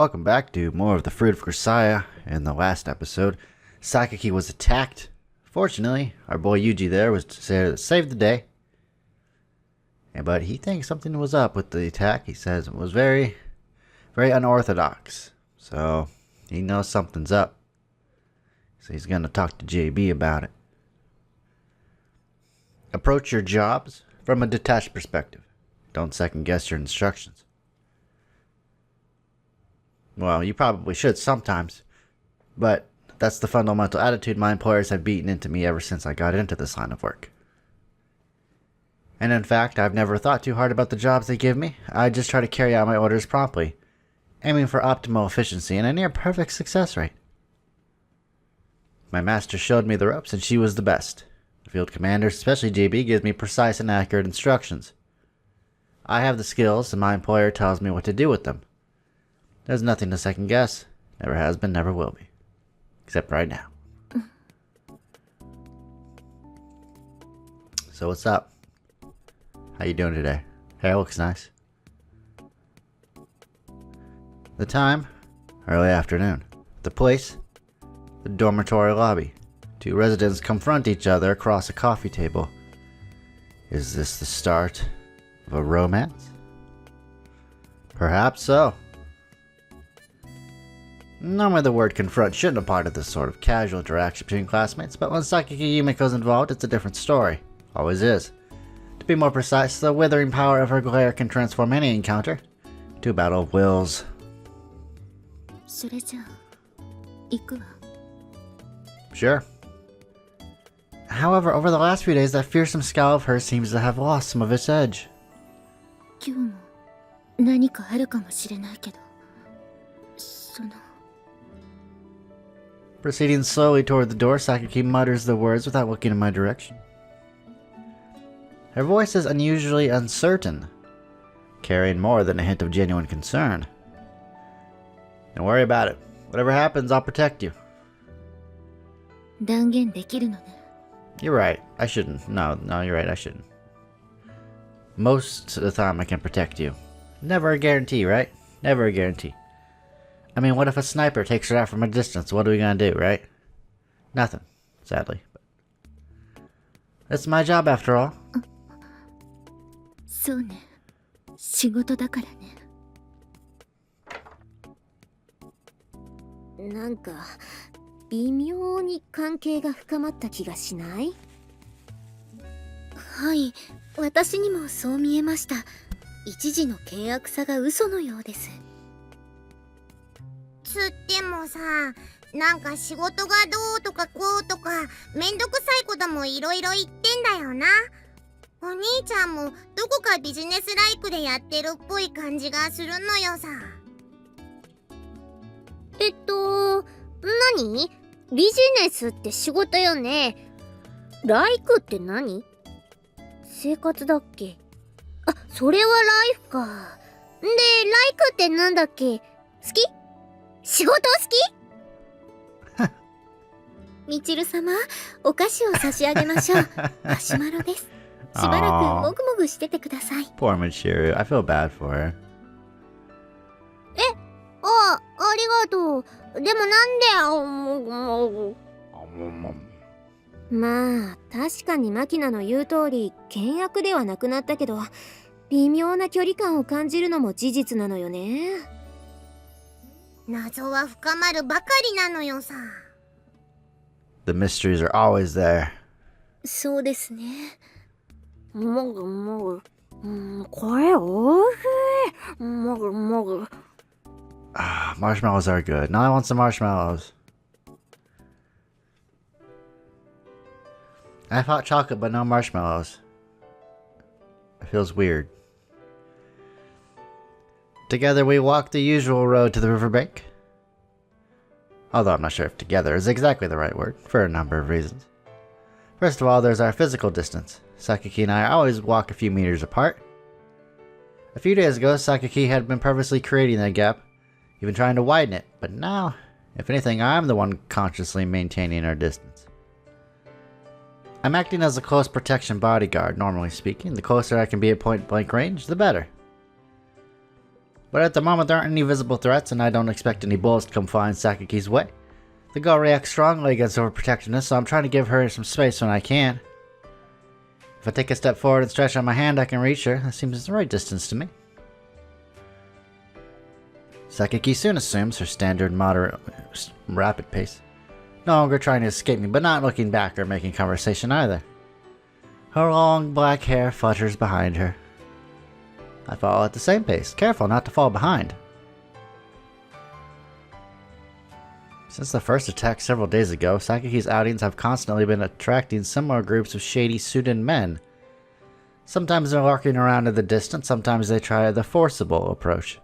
Welcome back to more of the Fruit of Grisaia. In the last episode, Sakaki was attacked. Fortunately, our boy Yuji there was to save the day. But he thinks something was up with the attack. He says it was very, very unorthodox. So, he knows something's up. So he's going to talk to JB about it. Approach your jobs from a detached perspective. Don't second guess your instructions. Well, you probably should sometimes, but that's the fundamental attitude my employers have beaten into me ever since I got into this line of work. And in fact, I've never thought too hard about the jobs they give me. I just try to carry out my orders promptly, aiming for optimal efficiency and a near perfect success rate. My master showed me the ropes, and she was the best. The field commander, especially JB, gives me precise and accurate instructions. I have the skills, and my employer tells me what to do with them. There's nothing to second guess. Never has been, never will be. Except right now. So what's up? How you doing today? Hair looks nice. The time? Early afternoon. The place? The dormitory lobby. Two residents confront each other across a coffee table. Is this the start of a romance? Perhaps so. Normally the word confront shouldn't apply to this sort of casual interaction between classmates, but when Sakaki Yumiko's involved, it's a different story. Always is. To be more precise, the withering power of her glare can transform any encounter to a battle of wills. Sure. However, over the last few days, that fearsome scowl of hers seems to have lost some of its edge. Proceeding slowly toward the door, Sakaki mutters the words without looking in my direction. Her voice is unusually uncertain, carrying more than a hint of genuine concern. Don't worry about it. Whatever happens, I'll protect you. You're right. I shouldn't. No, you're right. I shouldn't. Most of the time I can protect you. Never a guarantee, right? Never a guarantee. I mean, what if a sniper takes her out from a distance? What are we gonna do, right? Nothing, sadly. But it's my job after all.つってもさ、なんか仕事がどうとかこうとかめんどくさいこともいろいろ言ってんだよな。お兄ちゃんもどこかビジネスライクでやってるっぽい感じがするのよさ。何？ビジネスって仕事よね。ライクって何？生活だっけ？あ、それはライフか。で、ライクってなんだっけ？好き？仕事好き？みちる様、お菓子を差し上げましょう。マシュマロです。しばらくもぐもぐしててください。Poor Michiru. I feel bad for her. ありがとう。でもなんでまあ、確かにマキナの言う通り、険悪ではなくなったけど、微妙な距離感を感じるのも事実なのよね。謎は深まるばかりなのよさ。The mysteries are always there. そうですね。もぐもぐ。これおいしい。もぐもぐ。Marshmallows are good. Now I want some marshmallows. I have hot chocolate, but no marshmallows. It feels weird. Together we walk the usual road to the riverbank. Although I'm not sure if together is exactly the right word, for a number of reasons. First of all, there's our physical distance. Sakaki and I always walk a few meters apart. A few days ago, Sakaki had been purposely creating that gap, even trying to widen it, but now, if anything, I'm the one consciously maintaining our distance. I'm acting as a close protection bodyguard, normally speaking. The closer I can be at point-blank range, the better. But at the moment there aren't any visible threats, and I don't expect any bullets to come flying Sakaki's way. The girl reacts strongly against overprotectiveness, so I'm trying to give her some space when I can. If I take a step forward and stretch out my hand, I can reach her. That seems the right distance to me. Sakaki soon assumes her standard moderate rapid pace. No longer trying to escape me, but not looking back or making conversation either. Her long black hair flutters behind her. I follow at the same pace, careful not to fall behind. Since the first attack several days ago, Sakaki's outings have constantly been attracting similar groups of shady suited men. Sometimes they're lurking around in the distance, sometimes they try the forcible approach.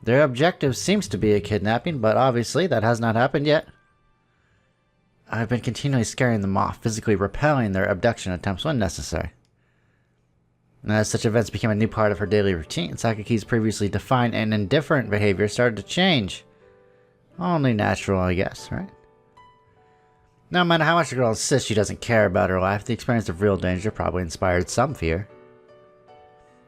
Their objective seems to be a kidnapping, but obviously that has not happened yet. I've been continually scaring them off, physically repelling their abduction attempts when necessary. And as such events became a new part of her daily routine, Sakaki's previously defined and indifferent behavior started to change. Only natural, I guess, right? No matter how much the girl insists she doesn't care about her life, the experience of real danger probably inspired some fear.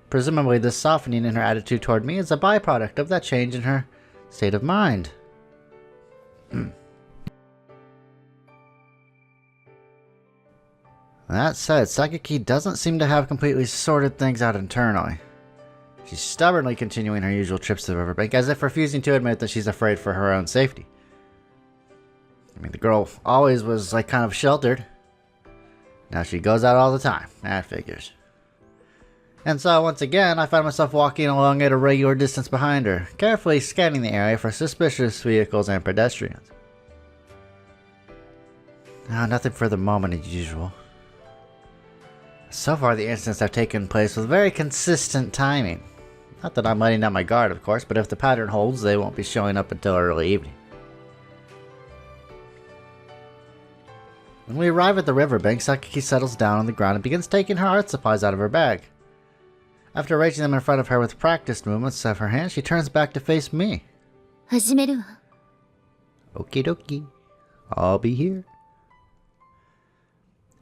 Presumably, this softening in her attitude toward me is a byproduct of that change in her state of mind. That said, Sakaki doesn't seem to have completely sorted things out internally. She's stubbornly continuing her usual trips to the riverbank, as if refusing to admit that she's afraid for her own safety. I mean, the girl always was, like, kind of sheltered. Now she goes out all the time. That figures. And so, once again, I find myself walking along at a regular distance behind her, carefully scanning the area for suspicious vehicles and pedestrians. No, nothing for the moment as usual. So far, the incidents have taken place with very consistent timing. Not that I'm letting down my guard, of course, but if the pattern holds, they won't be showing up until early evening. When we arrive at the riverbank, Sakaki settles down on the ground and begins taking her art supplies out of her bag. After arranging them in front of her with practiced movements of her hands, she turns back to face me. 始めるわ。 Okie dokie. I'll be here.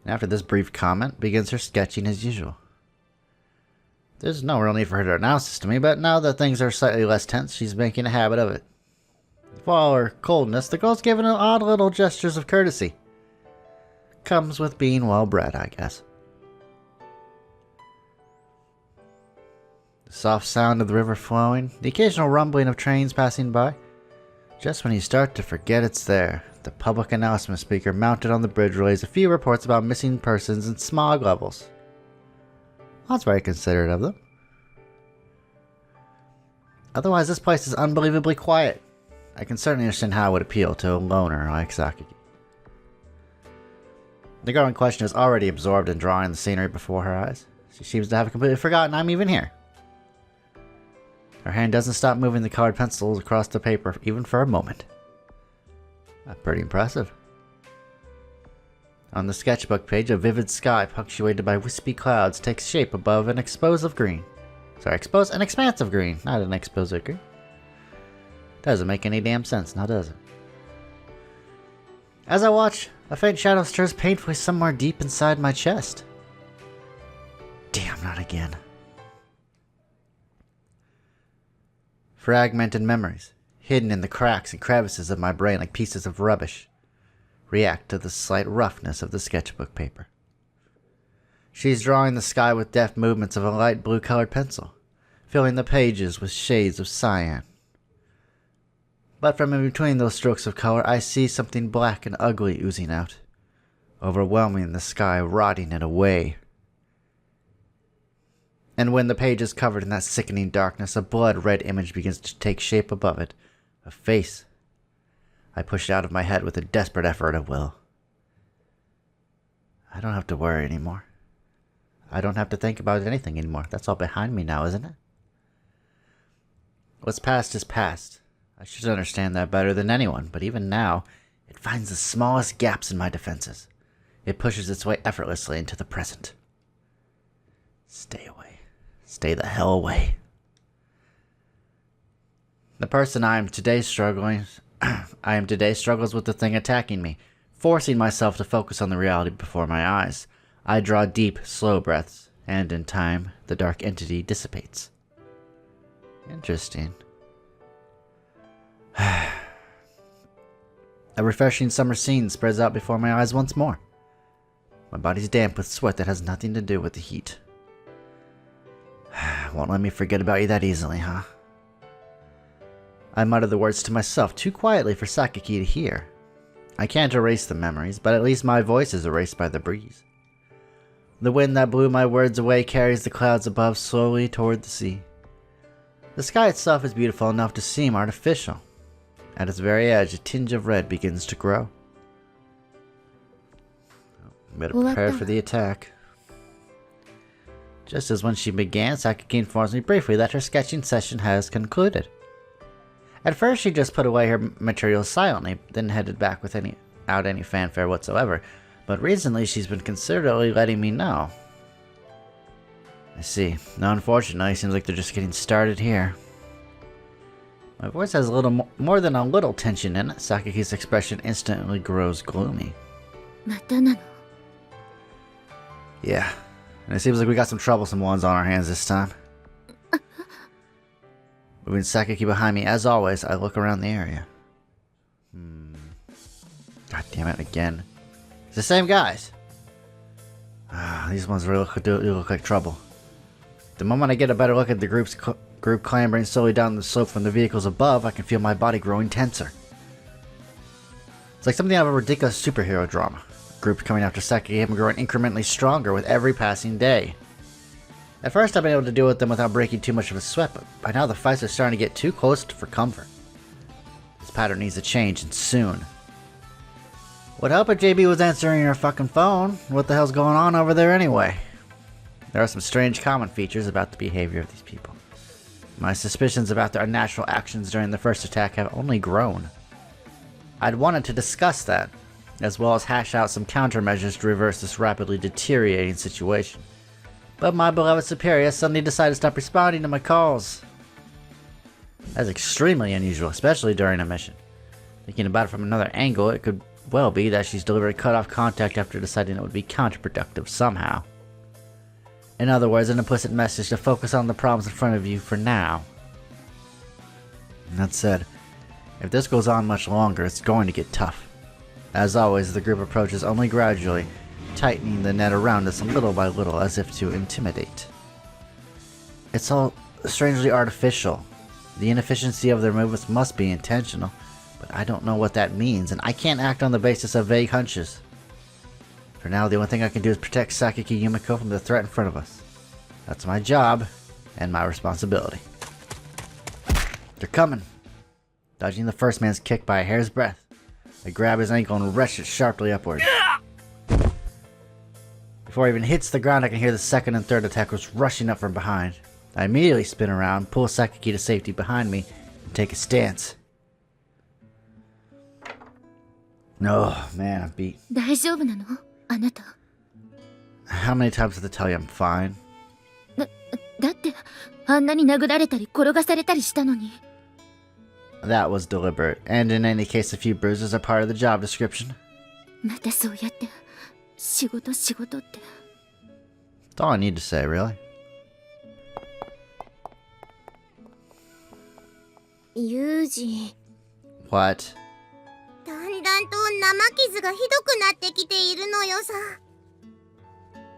And after this brief comment, begins her sketching as usual. There's no real need for her to announce this to me, but now that things are slightly less tense, she's making a habit of it. For all her coldness, the girl's giving odd little gestures of courtesy. Comes with being well bred, I guess. The soft sound of the river flowing, the occasional rumbling of trains passing by. Just when you start to forget it's there, the public announcement speaker mounted on the bridge relays a few reports about missing persons and smog levels. That's very considerate of them. Otherwise, this place is unbelievably quiet. I can certainly understand how it would appeal to a loner like Sakaki. The girl in question is already absorbed in drawing the scenery before her eyes. She seems to have completely forgotten I'm even here. Her hand doesn't stop moving the colored pencils across the paper even for a moment. Pretty impressive. On the sketchbook page, a vivid sky punctuated by wispy clouds takes shape above an expanse of green. An expanse of green, not an expose of green. Doesn't make any damn sense, now does it? As I watch, a faint shadow stirs painfully somewhere deep inside my chest. Damn, not again. Fragmented memories, hidden in the cracks and crevices of my brain like pieces of rubbish, react to the slight roughness of the sketchbook paper. She's drawing the sky with deft movements of a light blue-colored pencil, filling the pages with shades of cyan. But from in between those strokes of color, I see something black and ugly oozing out, overwhelming the sky, rotting it away. And when the page is covered in that sickening darkness, a blood-red image begins to take shape above it. A face. I push it out of my head with a desperate effort of will. I don't have to worry anymore. I don't have to think about anything anymore. That's all behind me now, isn't it? What's past is past. I should understand that better than anyone, but even now, it finds the smallest gaps in my defenses. It pushes its way effortlessly into the present. Stay away. Stay the hell away. The person I am today struggles with the thing attacking me, forcing myself to focus on the reality before my eyes. I draw deep, slow breaths, and in time, the dark entity dissipates. Interesting. A refreshing summer scene spreads out before my eyes once more. My body's damp with sweat that has nothing to do with the heat. Won't let me forget about you that easily, huh? I mutter the words to myself too quietly for Sakaki to hear. I can't erase the memories, but at least my voice is erased by the breeze. The wind that blew my words away carries the clouds above slowly toward the sea. The sky itself is beautiful enough to seem artificial. At its very edge, a tinge of red begins to grow. Better prepare for the attack. Just as when she began, Sakaki informs me briefly that her sketching session has concluded. At first, she just put away her materials silently, then headed back without any fanfare whatsoever. But recently, she's been considerately letting me know. I see. Now, unfortunately, it seems like they're just getting started here. My voice has a little more than a little tension in it. Sakaki's expression instantly grows gloomy. Yeah, and it seems like we got some troublesome ones on our hands this time. Moving Sakaki behind me, as always, I look around the area. God damn it, again. It's the same guys. These ones really look like trouble. The moment I get a better look at the group clambering slowly down the slope from the vehicles above, I can feel my body growing tenser. It's like something out of a ridiculous superhero drama. Groups coming after Sakaki have been growing incrementally stronger with every passing day. At first I've been able to deal with them without breaking too much of a sweat, but by now the fights are starting to get too close for comfort. This pattern needs to change, and soon. Would help if JB was answering her fucking phone. What the hell's going on over there anyway? There are some strange common features about the behavior of these people. My suspicions about their unnatural actions during the first attack have only grown. I'd wanted to discuss that, as well as hash out some countermeasures to reverse this rapidly deteriorating situation. But my beloved superior suddenly decided to stop responding to my calls. That's extremely unusual, especially during a mission. Thinking about it from another angle, it could well be that she's deliberately cut off contact after deciding it would be counterproductive somehow. In other words, an implicit message to focus on the problems in front of you for now. That said, if this goes on much longer, it's going to get tough. As always, the group approaches only gradually, tightening the net around us little by little as if to intimidate. It's all strangely artificial. The inefficiency of their movements must be intentional, but I don't know what that means, and I can't act on the basis of vague hunches. For now, the only thing I can do is protect Sakaki Yumiko from the threat in front of us. That's my job, and my responsibility. They're coming. Dodging the first man's kick by a hair's breadth, I grab his ankle and wrench it sharply upward. Before he even hits the ground, I can hear the second and third attackers rushing up from behind. I immediately spin around, pull Sakaki to safety behind me, and take a stance. Oh, man, I'm beat. How many times did I tell you I'm fine? That was deliberate, and in any case, a few bruises are part of the job description. That's all I need to say, really. Yuji. What? だんだんと生傷がひどくなってきているのよさ。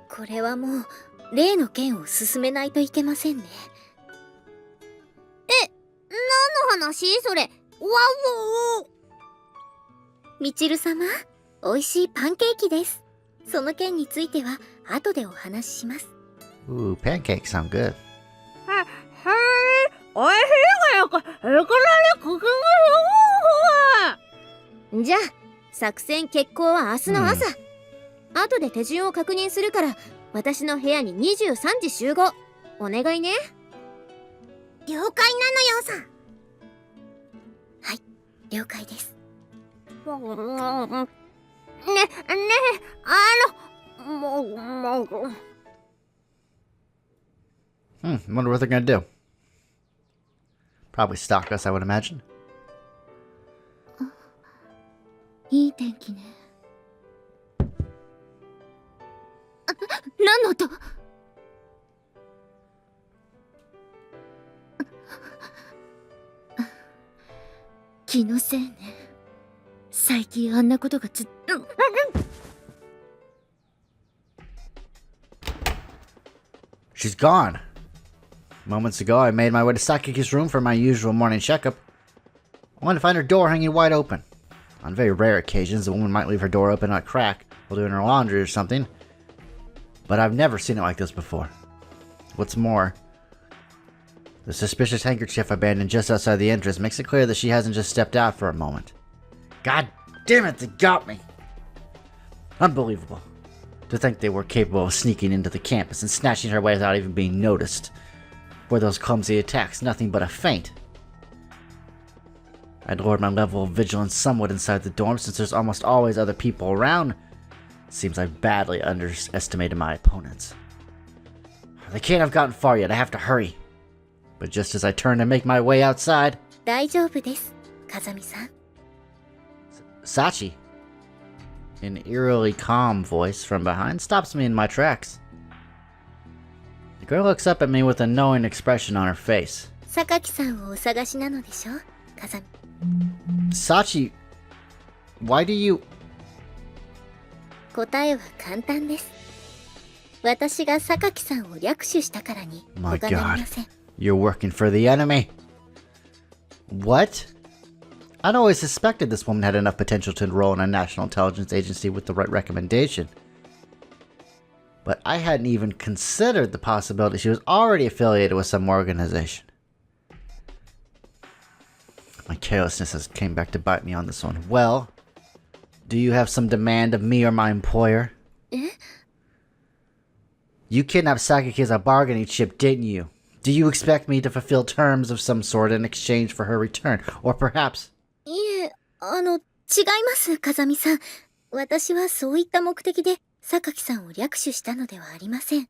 これはもう例の件を進めないといけませんね。何の話それ？わお。みちる様、美味しいパンケーキです。その件については後でお話しします。Ooh, pancakes sound good. おいしいがよか、じゃあ、作戦決行は明日の朝。後で手順を確認するから、私の部屋に23時集合。お願いね。了解なのよさ。はい、了解です。Wonder what they're gonna do. Probably stalk us, I would imagine. いい天気ね。何の音？気のせいね。最近あんなことがShe's gone. Moments ago, I made my way to Sakaki's room for my usual morning checkup, only to find her door hanging wide open. On very rare occasions, a woman might leave her door open on a crack while doing her laundry or something, but I've never seen it like this before. What's more, the suspicious handkerchief abandoned just outside the entrance makes it clear that she hasn't just stepped out for a moment. God damn it, they got me! Unbelievable. To think they were capable of sneaking into the campus and snatching her away without even being noticed. Were those clumsy attacks nothing but a feint? I'd lowered my level of vigilance somewhat inside the dorm since there's almost always other people around. Seems I've badly underestimated my opponents. They can't have gotten far yet, I have to hurry. But just as I turn to make my way outside... 大丈夫です、風見さん。Sachi, an eerily calm voice from behind, stops me in my tracks. The girl looks up at me with a knowing expression on her face. 榊さんをお探しなのでしょ、風見。Sachi, why do you... 答えは簡単です。私が榊さんを略取したからに他なりません。You're working for the enemy. What? I'd always suspected this woman had enough potential to enroll in a national intelligence agency with the right recommendation. But I hadn't even considered the possibility she was already affiliated with some organization. My carelessness has came back to bite me on this one. Well, do you have some demand of me or my employer? You kidnapped Sakaki as a bargaining chip, didn't you? Do you expect me to fulfill terms of some sort in exchange for her return? Or perhaps... いえ、違います、風見さん。私はそういった目的で榊さんを略取したのではありません。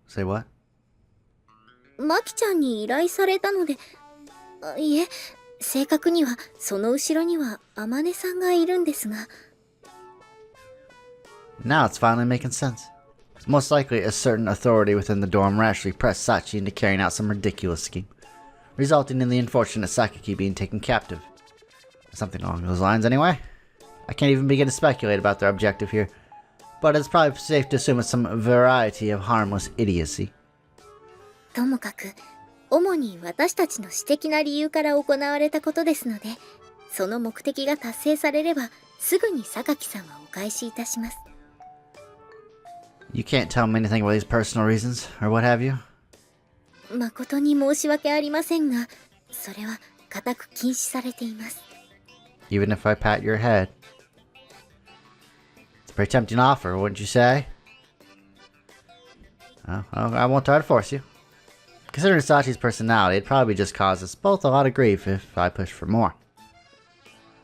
Say what? マキちゃんに依頼されたので、いえ、正確にはその後ろには天音さんがいるんですが。Now it's finally making sense. Most likely a certain authority within the dorm rashly pressed Sachi into carrying out some ridiculous scheme, resulting in the unfortunate Sakaki being taken captive. Something along those lines anyway. I can't even begin to speculate about their objective here, but it's probably safe to assume it's some variety of harmless idiocy. ともかく、主に私たちの私的な理由から行われたことですので、その目的が達成されれば、すぐに榊さんはお返しいたします。You can't tell me anything about these personal reasons, or what have you? 誠に申し訳ありませんが、それは固く禁止されています。Even if I pat your head. It's a pretty tempting offer, wouldn't you say? Oh, I won't try to force you. Considering Sachi's personality, it'd probably just cause us both a lot of grief if I pushed for more.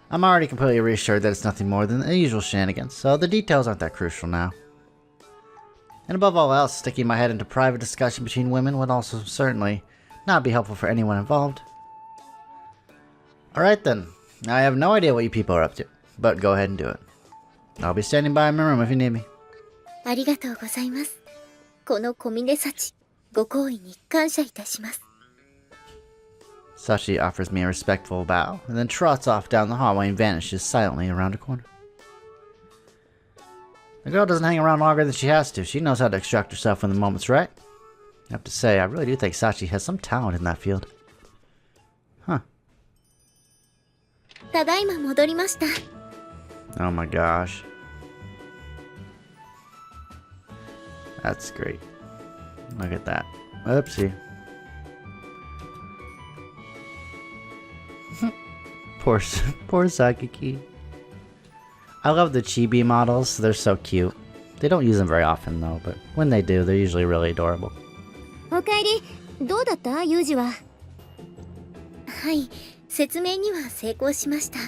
I'm already completely reassured that it's nothing more than the usual shenanigans, so the details aren't that crucial now. And above all else, sticking my head into private discussion between women would also certainly not be helpful for anyone involved. Alright then, I have no idea what you people are up to, but go ahead and do it. I'll be standing by in my room if you need me. ありがとうございます。この小峰幸、ご好意に感謝いたします。Sachi offers me a respectful bow, and then trots off down the hallway and vanishes silently around a corner. The girl doesn't hang around longer than she has to. She knows how to extract herself when the moment's right. I have to say, I really do think Sachi has some talent in that field. Huh. ただいま戻りました。Oh my gosh. That's great. Look at that. Oopsie. Poor Sakaki. I love the chibi models. They're so cute. They don't use them very often though, but when they do, they're usually really adorable. おかえり。どうだった、ユージは。はい、説明には成功しました。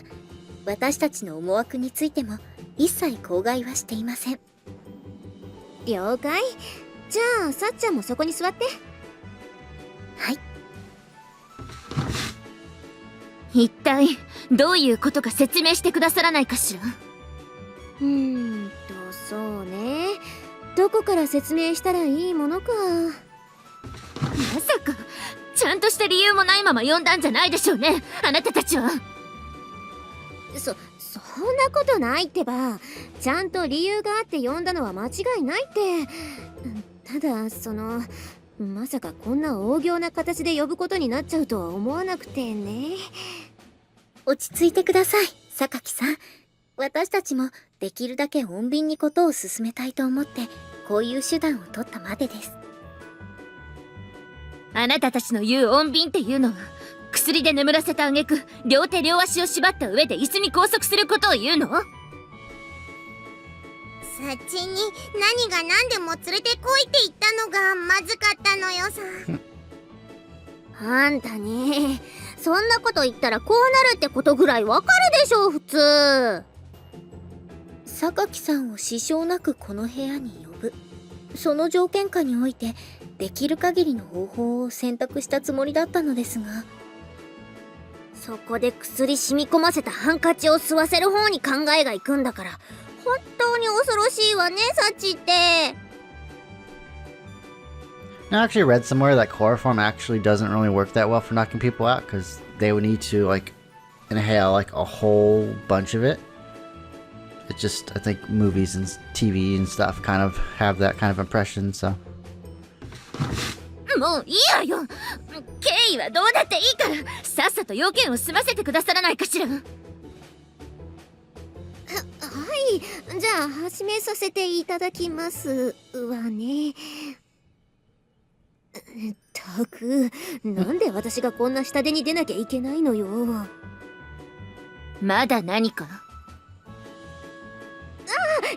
私たちの思惑についても一切口外はしていません。了解。じゃあ、さっちゃんもそこに座って。はい。一体どういうことか説明してくださらないかしら。そうね。どこから説明したらいいものか。まさかちゃんとした理由もないまま呼んだんじゃないでしょうね、あなたたちは。そんなことないってば。ちゃんと理由があって呼んだのは間違いないって。ただまさかこんな大行な形で呼ぶことになっちゃうとは思わなくてね。落ち着いてください、榊さん。私たちもできるだけ穏便にことを進めたいと思ってこういう手段を取ったまでです。あなたたちの言う穏便っていうのは、薬で眠らせた挙句両手両足を縛った上で椅子に拘束することを言うの？サチに何が何でも連れてこいって言ったのがまずかったのよさ。あんたね、そんなこと言ったらこうなるってことぐらいわかるでしょ普通。榊さんを支障なくこの部屋に呼ぶ、その条件下においてできる限りの方法を選択したつもりだったのですが、そこで薬染み込ませたハンカチを吸わせる方に考えがいくんだから、本当に恐ろしいわね、サチって。I actually read somewhere that chloroform actually doesn't really work that well for knocking people out because they would need to like inhale like a whole bunch of it. It just, I think movies and TV and stuff kind of have that kind of impression, so. もういいわよ。経緯はどうだっていいから、さっさと要件を済ませてくださらないかしら。はい、じゃあ始めさせていただきますわね。ったく、なんで私がこんな下手に出なきゃいけないのよ。まだ何か？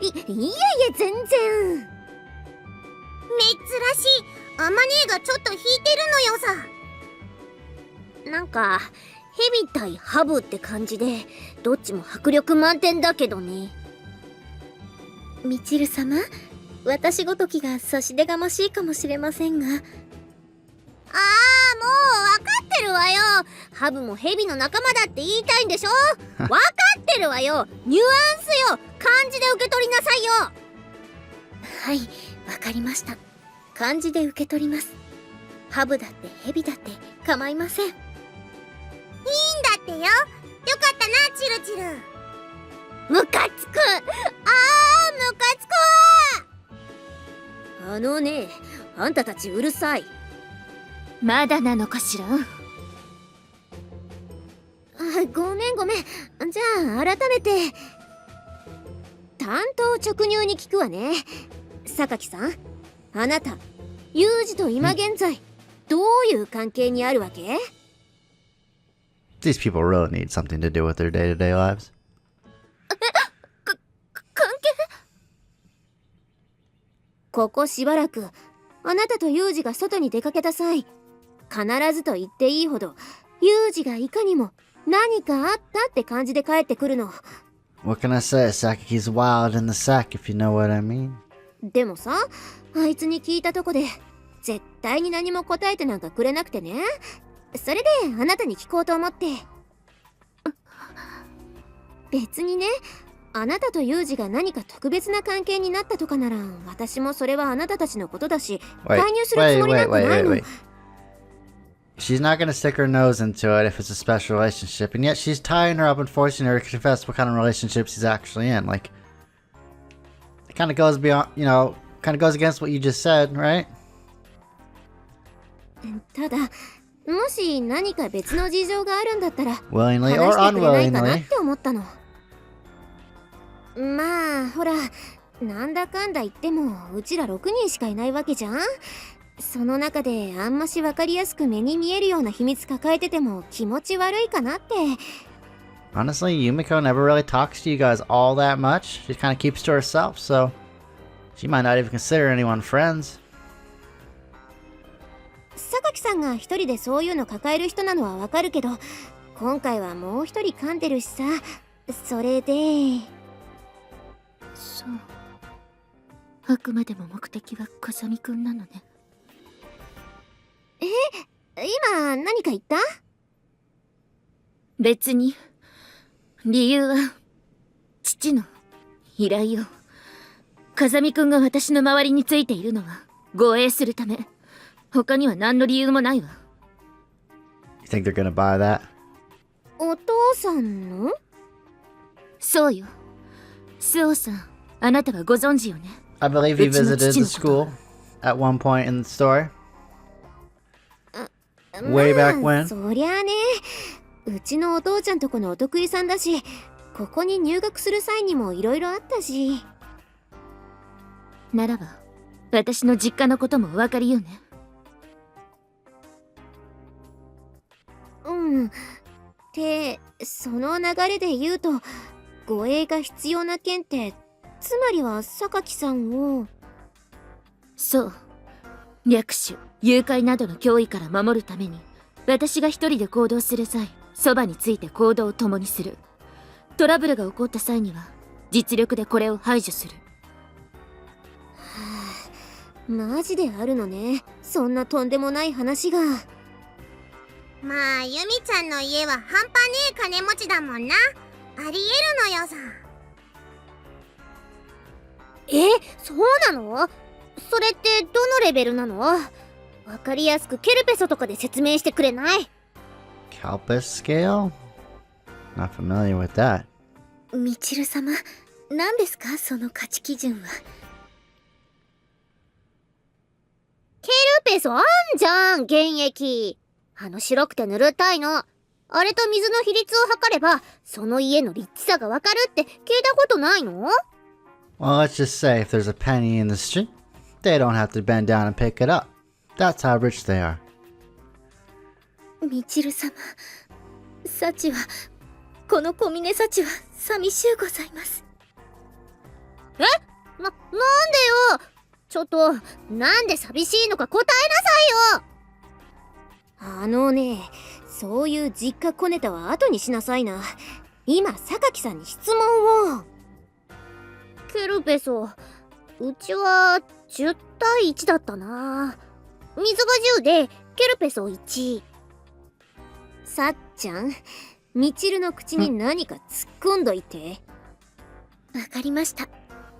いえ全然。珍しい。アマネーがちょっと引いてるのよさ。なんか蛇対ハブって感じで、どっちも迫力満点だけどね。みちる様、私ごときが差し出がましいかもしれませんが。もう分かってるわよ。ハブも蛇の仲間だって言いたいんでしょ。分かってるわよ。ニュアンスよ。漢字で受け取りなさいよ。はい、わかりました。漢字で受け取ります。ハブだって蛇だって構いません。いいんだってよ。よかったな、チルチル。ムカつく。ムカつく。あのね、あんたたちうるさい。まだなのかしら。ごめん。じゃあ改めて単刀直入に聞くわね。榊さん、あなたユージと今現在どういう関係にあるわけ？ These people really need something to do with their day-to-day lives. 関係？ここしばらくあなたとユージが外に出かけた際、必ずと言っていいほどユージがいかにも何かあったって感じで帰ってくるの。What can I say? Sakaki's wild in the sack, if you know what I mean. でもさ、あいつに聞いたとこで絶対に何も答えてなんかくれなくてね。それであなたに聞こうと思って。別にね、あなたとユージが何か特別な関係になったとかなら、私もそれはあなたたちのことだし、介入するつもりなんかないの。She's not gonna stick her nose into it if it's a special relationship, and yet she's tying her up and forcing her to confess what kind of relationship she's actually in. Like, it kind of goes beyond, kind of goes against what you just said, right? ただ、もし何か別の事情があるんだったら、 willingly or 話してくれないかなっ unwillingly. て思ったの。まあ、ほら、なんだかんだ言ってもうちら6人しかいないわけじゃん。その中であんまし分かりやすく目に見えるような秘密抱えてても気持ち悪いかなって。 Honestly, Yumiko never really talks to you guys all that much. She kind of keeps to herself, so she might not even consider anyone friends. 榊さんが一人でそういうの抱える人なのはわかるけど、今回はもう一人噛んでるしさ。それで、そう、あくまでも目的は風見くんなのね。今何か言った？別に。理由は父の依頼よ。風見くんが私の周りについているのは護衛するため。他には何の理由もないわ。think they're gonna buy that? お父さんの？そうよ。スオさん、あなたはご存知よね。I believe he visited the school at one point in the story. Way back when. そりゃあね、うちのお父ちゃんとこのお得意さんだし、ここに入学する際にもいろいろあったし。ならば、私の実家のこともお分かりよね。うん。ってその流れで言うと、護衛が必要な件って、つまりは榊さんを。そう。略取、誘拐などの脅威から守るために、私が一人で行動する際、そばについて行動を共にする。トラブルが起こった際には、実力でこれを排除する。マジであるのね、そんなとんでもない話が。まあユミちゃんの家は半端ねえ金持ちだもんな。ありえるのよさ。そうなの？それってどのレベルなの？わかりやすくケルペソとかで説明してくれない？ Calpus scale? Not familiar with that. みちる様、何ですかその価値基準は。ケルペソあんじゃん、原液。白くてぬるったいの。あれと水の比率を測れば、その家のリッチさがわかるって聞いたことないの？ Well, let's just say if there's a penny in the street, they don't have to bend down and pick it up. That's how rich they are. みちる様、幸は、この小峰幸は寂しゅうございます。なんでよ。ちょっと、なんで寂しいのか答えなさいよ。そういう実家小ネタは後にしなさいな。今、榊さんに質問を。ケルペソ、うちは10対1だったな。水が10で、ケルペソ1。さっちゃん、みちるの口に何か突っ込んどいて。わかりました。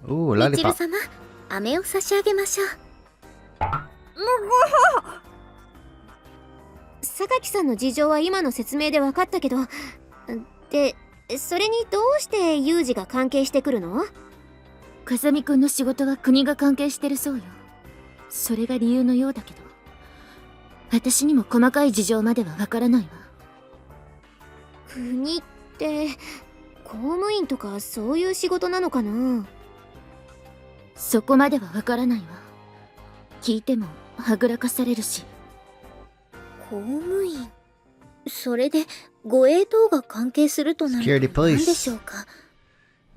Ooh, みちる lollipop. 様、飴を差し上げましょう。榊さんの事情は今の説明で分かったけど、で、それにどうしてユージが関係してくるの？風見くんの仕事は国が関係してるそうよ。それが理由のようだけど、私にも細かい事情まではわからないわ。国って、公務員とかそういう仕事なのかな？そこまではわからないわ。聞いてもはぐらかされるし。公務員？それで護衛等が関係するとなる Security と何で police. しょうか？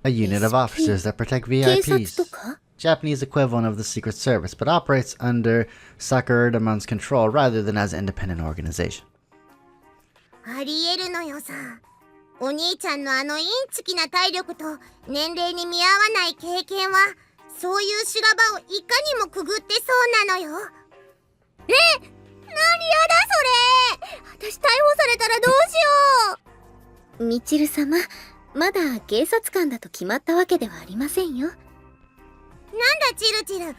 A unit of officers that protect 警察 VIPs. とか？ Japanese equivalent of the Secret Service, but operates under ShatteredControllers' control rather than as an independent organization. ありえるのよさ。お兄ちゃんのインチキな体力と年齢に見合わない経験は、そういう修羅場をいかにもくぐってそうなのよ。何やだそれ！私逮捕されたらどうしよう！みちる様、まだ警察官だと決まったわけではありませんよ。なんだチルチル、もう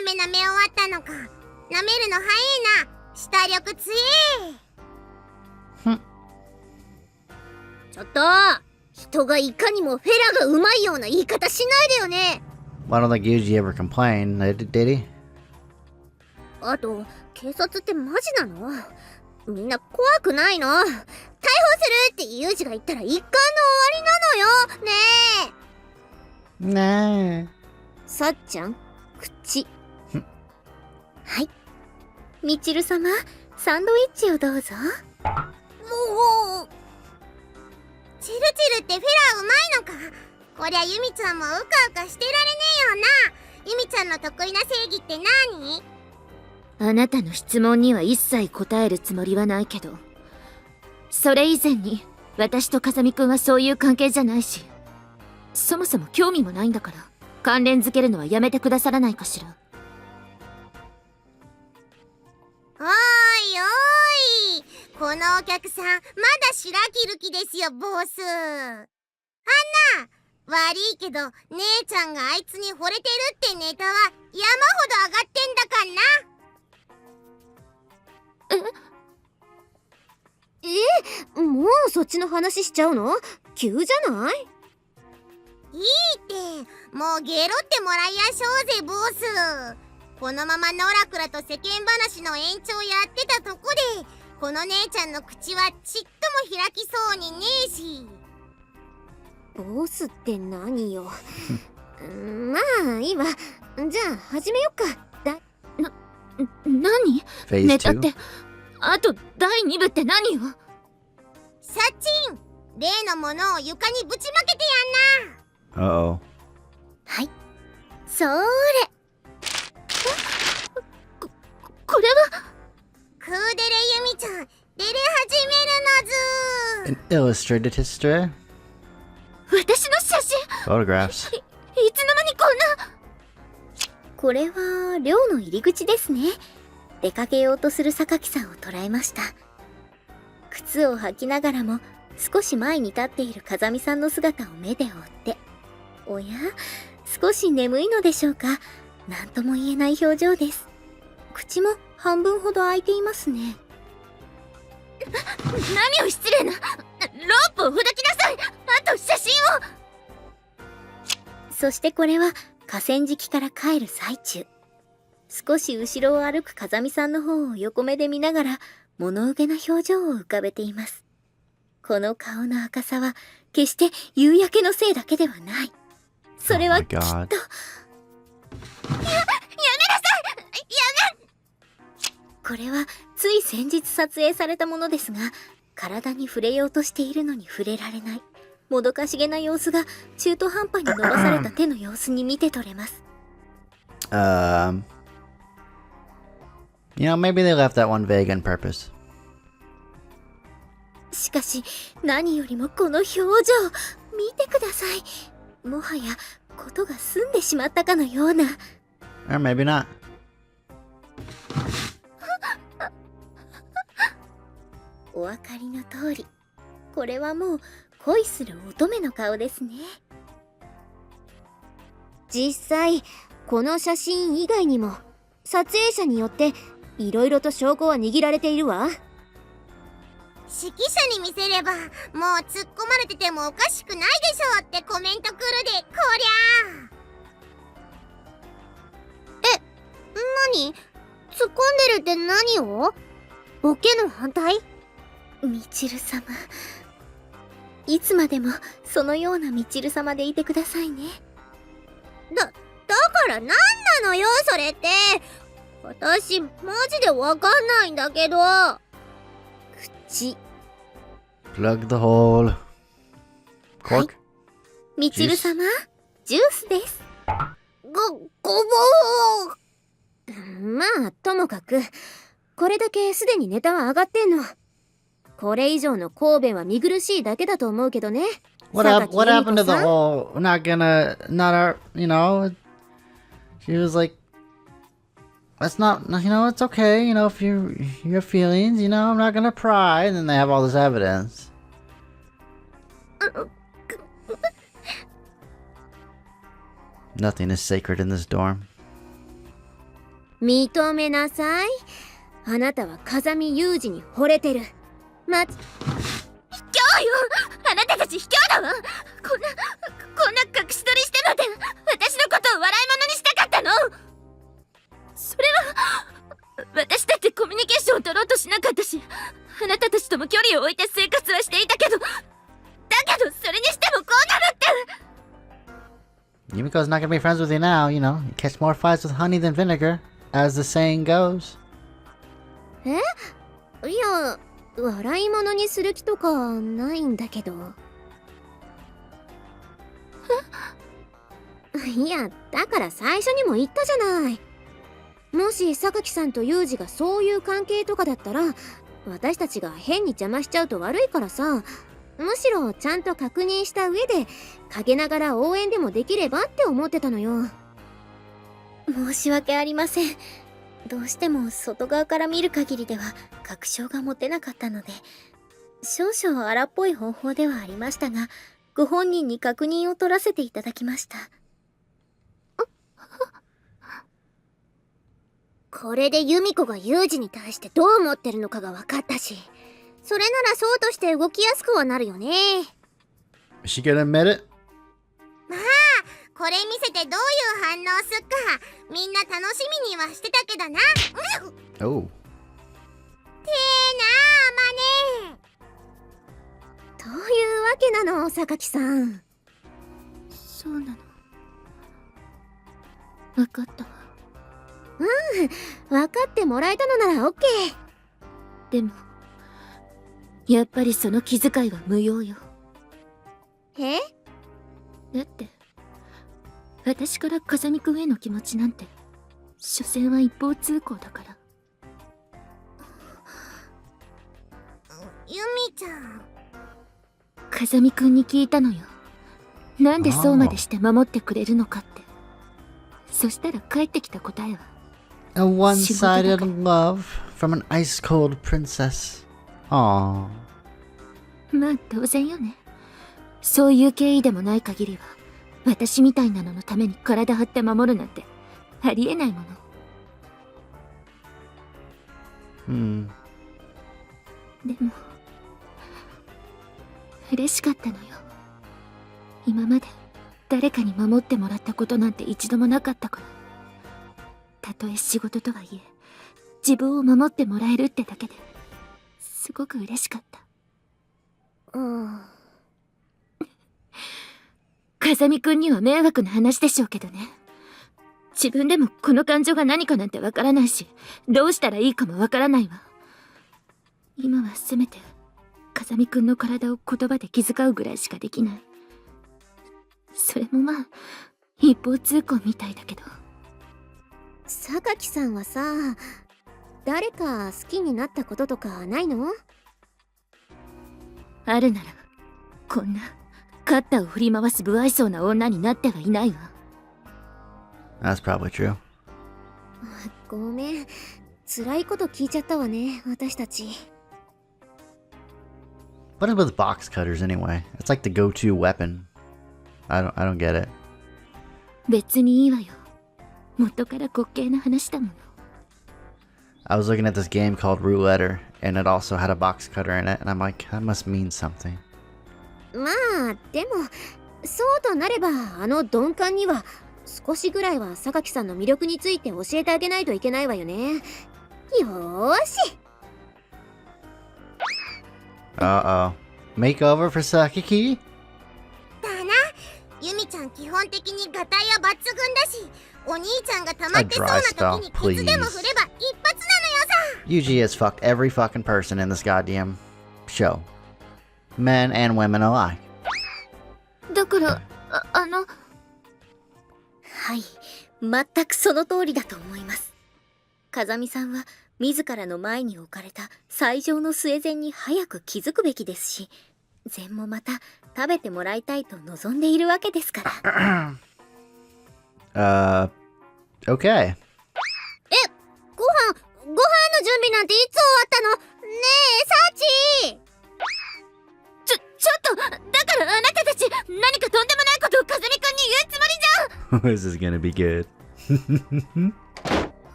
飴舐め終わったのか。舐めるの早えな。舌力強え。ちょっと、人がいかにもフェラがうまいような言い方しないでよね。 Well, I don't think Yuji ever complained, did he? あと、警察ってマジなの？みんな怖くないの？逮捕するってユージが言ったら一巻の終わりなのよ。ねえ。Nah. さっちゃん、口。はい。みちる様、サンドイッチをどうぞ。もう。チルチルってフェラうまいのか。こりゃユミちゃんもうかうかしてられねえよな。ユミちゃんの得意な正義って何？あなたの質問には一切答えるつもりはないけど、それ以前に私と風見くんはそういう関係じゃないし、そもそも興味もないんだから、関連づけるのはやめてくださらないかしら。おーいおーい、このお客さんまだ白切る気ですよボス。あんな悪いけど姉ちゃんがあいつに惚れてるってネタは山ほど上がってんだかんな。もうそっちの話しちゃうの？急じゃない？いいってもうゲロってもらいやしょうぜボス。このままノラクラと世間話の延長やってたとこでこの姉ちゃんの口はちっとも開きそうにねえし。ボスって何よ。まあいいわ。じゃあ始めよっか。何？ Phase ネタっ 2? てあと第2部って何よ？サチン、例のものを床にぶちまけてやんな。 Uh-oh. はい、そーれ。これはクーデレユミちゃん出れ始めるのず An illustrated history? 私の写真。 Photographs. いつの間にこんな。これは寮の入り口ですね。出かけようとする榊さんを捉えました。靴を履きながらも少し前に立っている風見さんの姿を目で追って、おや、少し眠いのでしょうか。何とも言えない表情です。口も半分ほど開いていますね。何を失礼な。ロープをほどきなさい。あと写真を。そしてこれは河川敷から帰る最中。少し後ろを歩く風見さんの方を横目で見ながら物憂げな表情を浮かべています。この顔の赤さは決して夕焼けのせいだけではない。それはきっと、Oh my God. やめなさい。やめ。これはつい先日撮影されたものですが、体に触れようとしているのに触れられないもどかしげな様子が中途半端に伸ばされた手の様子に見て取れます。Maybe they left that one vague on purpose. しかし何よりもこの表情見てください。もはやことが済んでしまったかのような。 Or maybe not. お分かりの通り、これはもう恋する乙女の顔ですね。実際この写真以外にも撮影者によっていろいろと証拠は握られているわ。指揮者に見せればもう突っ込まれててもおかしくないでしょってコメント来るでこりゃ。何？突っ込んでるって何を？ボケの反対？みちる様、いつまでもそのようなみちる様でいてくださいね。だから何なのよそれって。私マジでわかんないんだけど。口。 Plug the hole. はい、 Cork? みちる様、ジュースです。ごぼう。まあともかくこれだけすでにネタは上がってんの。これ以上の抗弁は見苦しいだけだと思うけどね。What happened to the 榊由美子さん。 whole, we're not gonna, not our, she was like, that's not, it's okay, if your feelings, I'm not gonna pry, and then they have all this evidence. Nothing is sacred in this dorm. 認めなさい。あなたは風見雄二に惚れてる。卑怯よ。あなたたち卑怯だわ。こんな隠し撮りしてまで私のことを笑い物にしたかったの。それは私だってコミュニケーションを取ろうとしなかったし、あなたたちとも距離を置いて生活はしていたけど、だけどそれにしてもこうなるって。 Yumiko's not gonna be friends with you now, you catch more flies with honey than vinegar, as the saying goes. いや、笑い物にする気とかないんだけど。いや、だから最初にも言ったじゃない。もし榊さんとユージがそういう関係とかだったら、私たちが変に邪魔しちゃうと悪いからさ、むしろちゃんと確認した上で陰ながら応援でもできればって思ってたのよ。申し訳ありません。どうしても外側から見る限りでは確証が持てなかったので、少々荒っぽい方法ではありましたが、ご本人に確認を取らせていただきました。これで由美子がユージに対してどう思ってるのかが分かったし、それならそうとして動きやすくはなるよね。 Is she gonna admit it? まあこれ見せてどういう反応すっかみんな楽しみにはしてたけどな。Oh. てなあまね。どういうわけなの、榊さん。そうなの。わかったわ。分かってもらえたのならオッケー。でもやっぱりその気遣いは無用よ。え？だって私から風見くんへの気持ちなんて所詮は一方通行だから。ユミちゃん。風見くんに聞いたのよ。なんでそうまでして守ってくれるのかって。そしたら返ってきた答えは A one-sided love from an ice-cold princess. Aww. まあ当然よね。そういう経緯でもない限りは私みたいなののために体張って守るなんてありえないもの。でも嬉しかったのよ。今まで誰かに守ってもらったことなんて一度もなかったから。たとえ仕事とはいえ自分を守ってもらえるってだけですごく嬉しかった。風見くんには迷惑な話でしょうけどね。自分でもこの感情が何かなんてわからないし、どうしたらいいかもわからないわ。今はせめて風見くんの体を言葉で気遣うぐらいしかできない。それもまあ一方通行みたいだけど。榊さんはさ、誰か好きになったこととかないの？あるならこんなカッターを振り回す不愛想な女になってはいないわ。That's probably true. ごめん、辛いこと聞いちゃったわね、私たち。What is with box cutters anyway? It's like the go-to weapon. I don't get it. 別にいいわよ。元から滑稽な話だもの。I was looking at this game called Roulette, and it also had a box cutter in it, and I'm like, that must mean something. まあでもそうとなればあの鈍感には少しぐらいは榊さんの魅力について教えてあげないといけないわよね。よーし。Uh-oh. Makeover for Sakaki? だな。ユミちゃん基本的にガタイは抜群だし、お兄ちゃんが溜まってそうな時にケツでも振れば一発なのよさ。Yuji has fucked every fucking person in this goddamn show. Men and women alike. だからはい、全くその通りだと思います。風見さんは自らの前に置かれた最上の末膳に早く気づくべきですし、膳もまた食べてもらいたいと望んでいるわけですから。Okay. ご飯の準備なんていつ終わったの？ねえ、サチ！ちょっとだからあなたたち何かとんでもないことを風見くんに言うつもりじゃん。 This is gonna be good.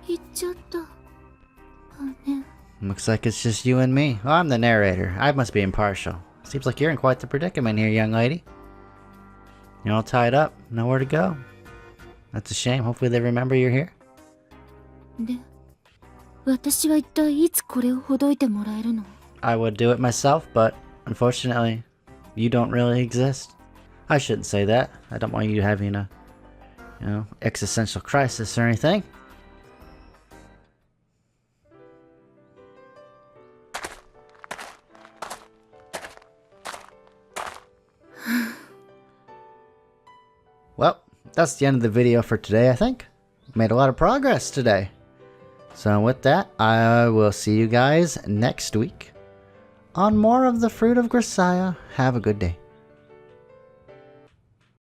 言っちゃった。ね。 Looks like it's just you and me. Oh, I'm the narrator. I must be impartial. Seems like you're in quite the predicament here, young lady. You're all tied up. Nowhere to go. That's a shame. Hopefully they remember you're here. で、私は一体いつこれをほどいてもらえるの？ I would do it myself, but unfortunately, you don't really exist. I shouldn't say that. I don't want you having a, existential crisis or anything. Well, that's the end of the video for today, I think. Made a lot of progress today. So with that, I will see you guys next week on more of the Fruit of Grisaia. Have a good day.